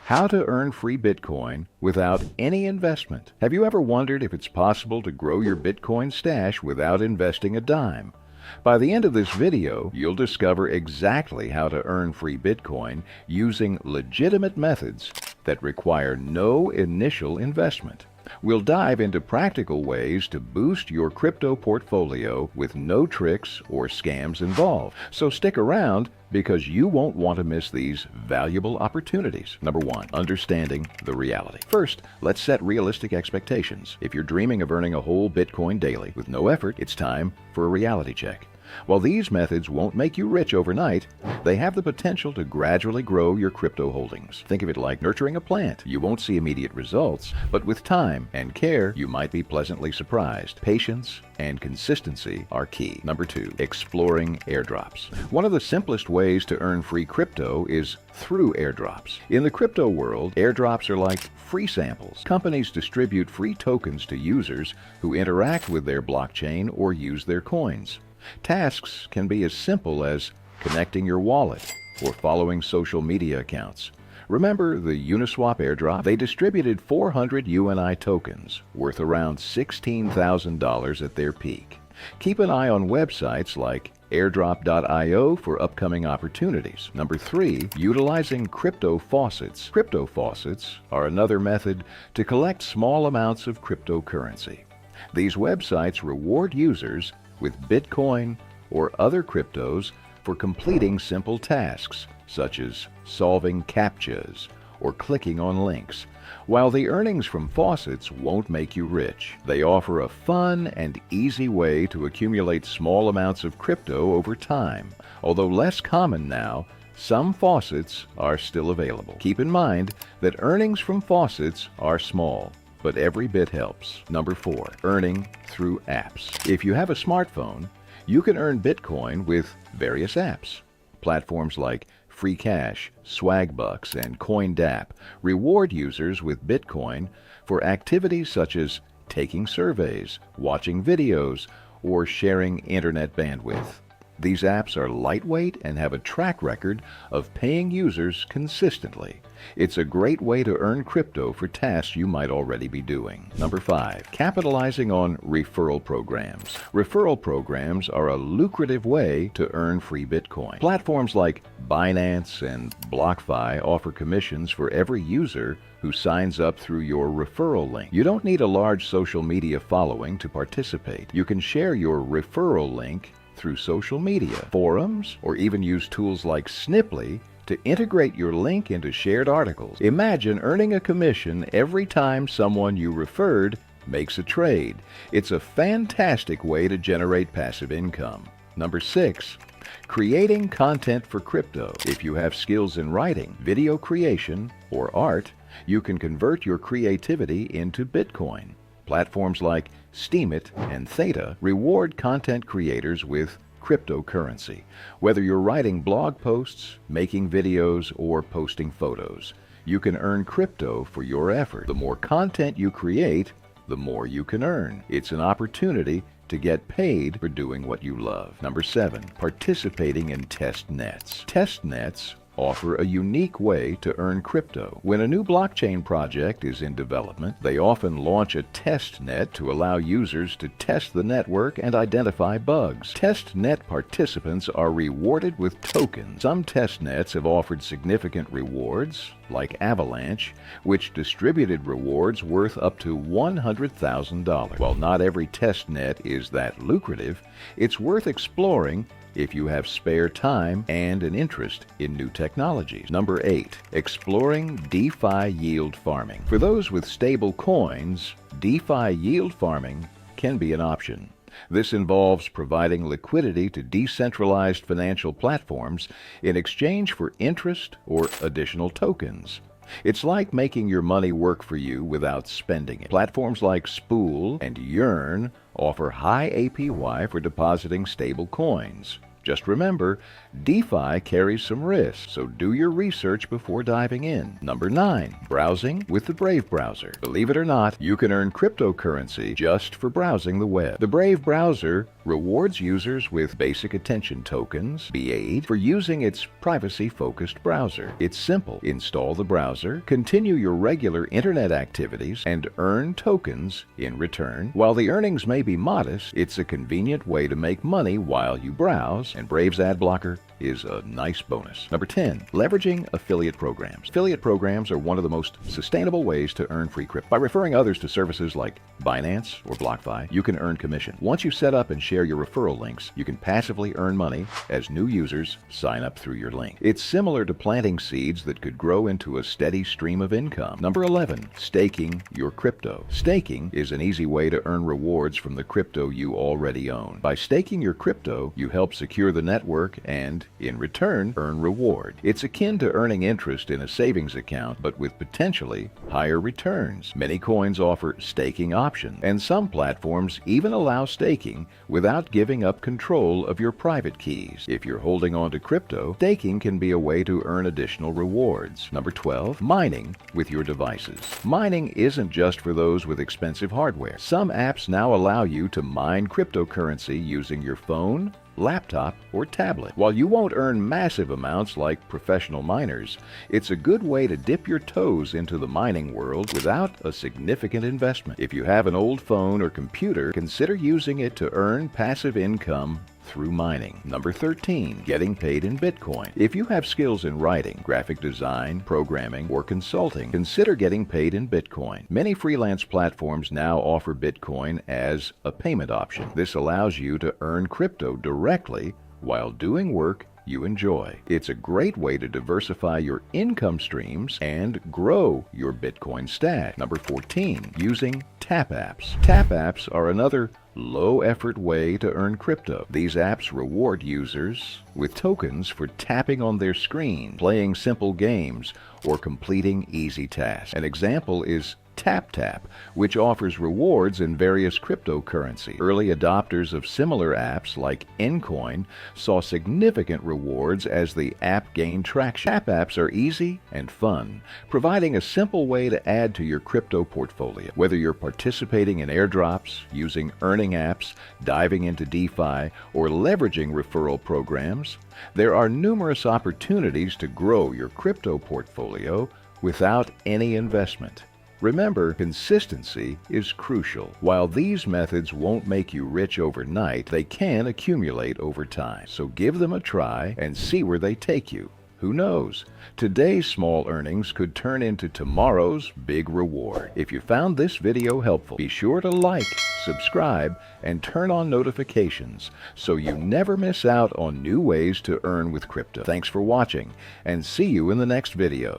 How to earn free Bitcoin without any investment. Have you ever wondered if it's possible to grow your Bitcoin stash without investing a dime? By the end of this video, you'll discover exactly how to earn free Bitcoin using legitimate methods that require no initial investment. We'll dive into practical ways to boost your crypto portfolio with no tricks or scams involved. So stick around because you won't want to miss these valuable opportunities. Number 1, understanding the reality. First, let's set realistic expectations. If you're dreaming of earning a whole Bitcoin daily with no effort, it's time for a reality check. While these methods won't make you rich overnight, they have the potential to gradually grow your crypto holdings. Think of it like nurturing a plant. You won't see immediate results, but with time and care, you might be pleasantly surprised. Patience and consistency are key. Number 2, exploring airdrops. One of the simplest ways to earn free crypto is through airdrops. In the crypto world, airdrops are like free samples. Companies distribute free tokens to users who interact with their blockchain or use their coins. Tasks can be as simple as connecting your wallet or following social media accounts. Remember the Uniswap airdrop? They distributed 400 UNI tokens, worth around $16,000 at their peak. Keep an eye on websites like airdrop.io for upcoming opportunities. Number 3, utilizing crypto faucets. Crypto faucets are another method to collect small amounts of cryptocurrency. These websites reward users with Bitcoin or other cryptos for completing simple tasks, such as solving CAPTCHAs or clicking on links. While the earnings from faucets won't make you rich, they offer a fun and easy way to accumulate small amounts of crypto over time. Although less common now, some faucets are still available. Keep in mind that earnings from faucets are small, but every bit helps. Number 4, earning through apps. If you have a smartphone, you can earn Bitcoin with various apps. Platforms like Free Cash, Swagbucks, and CoinDApp reward users with Bitcoin for activities such as taking surveys, watching videos, or sharing internet bandwidth. These apps are lightweight and have a track record of paying users consistently. It's a great way to earn crypto for tasks you might already be doing. Number 5, capitalizing on referral programs. Referral programs are a lucrative way to earn free Bitcoin. Platforms like Binance and BlockFi offer commissions for every user who signs up through your referral link. You don't need a large social media following to participate. You can share your referral link through social media, forums, or even use tools like Sniply to integrate your link into shared articles. Imagine earning a commission every time someone you referred makes a trade. It's a fantastic way to generate passive income. Number 6, creating content for crypto. If you have skills in writing, video creation, or art, you can convert your creativity into Bitcoin. Platforms like Steemit and Theta reward content creators with cryptocurrency. Whether you're writing blog posts, making videos, or posting photos, you can earn crypto for your effort. The more content you create, the more you can earn. It's an opportunity to get paid for doing what you love. Number 7, participating in test nets. Test nets offer a unique way to earn crypto. When a new blockchain project is in development, they often launch a test net to allow users to test the network and identify bugs. Test net participants are rewarded with tokens. Some test nets have offered significant rewards, like Avalanche, which distributed rewards worth up to $100,000. While not every test net is that lucrative, it's worth exploring if you have spare time and an interest in new technologies. Number 8, exploring DeFi yield farming. For those with stable coins, DeFi yield farming can be an option. This involves providing liquidity to decentralized financial platforms in exchange for interest or additional tokens. It's like making your money work for you without spending it. Platforms like Spool and Yearn offer high APY for depositing stable coins. Just remember, DeFi carries some risks, so do your research before diving in. Number 9. Browsing with the Brave browser. Believe it or not, you can earn cryptocurrency just for browsing the web. The Brave browser rewards users with basic attention tokens, BATE, for using its privacy-focused browser. It's simple. Install the browser, continue your regular internet activities, and earn tokens in return. While the earnings may be modest, it's a convenient way to make money while you browse, and Brave's ad blocker is a nice bonus. Number 10. Leveraging affiliate programs. Affiliate programs are one of the most sustainable ways to earn free crypto. By referring others to services like Binance or BlockFi, you can earn commission. Once you set up and share your referral links, you can passively earn money as new users sign up through your link. It's similar to planting seeds that could grow into a steady stream of income. Number 11. Staking your crypto. Staking is an easy way to earn rewards from the crypto you already own. By staking your crypto, you help secure the network and, in return, earn reward. It's akin to earning interest in a savings account, but with potentially higher returns. Many coins offer staking options, and some platforms even allow staking without giving up control of your private keys. If you're holding on to crypto, staking can be a way to earn additional rewards. Number 12. Mining with your devices. Mining isn't just for those with expensive hardware. Some apps now allow you to mine cryptocurrency using your phone, laptop, or tablet. While you won't earn massive amounts like professional miners, it's a good way to dip your toes into the mining world without a significant investment. If you have an old phone or computer, consider using it to earn passive income through mining. Number 13. Getting paid in Bitcoin. If you have skills in writing, graphic design, programming, or consulting, consider getting paid in Bitcoin. Many freelance platforms now offer Bitcoin as a payment option. This allows you to earn crypto directly while doing work you enjoy. It's a great way to diversify your income streams and grow your Bitcoin stash. Number 14. Using tap apps. Tap apps are another low-effort way to earn crypto. These apps reward users with tokens for tapping on their screen, playing simple games, or completing easy tasks. An example is TapTap, which offers rewards in various cryptocurrency. Early adopters of similar apps like Ncoin saw significant rewards as the app gained traction. Tap apps are easy and fun, providing a simple way to add to your crypto portfolio. Whether you're participating in airdrops, using earning apps, diving into DeFi, or leveraging referral programs, there are numerous opportunities to grow your crypto portfolio without any investment. Remember, consistency is crucial. While these methods won't make you rich overnight, they can accumulate over time. So give them a try and see where they take you. Who knows? Today's small earnings could turn into tomorrow's big reward. If you found this video helpful, be sure to like, subscribe, and turn on notifications so you never miss out on new ways to earn with crypto. Thanks for watching, and see you in the next video.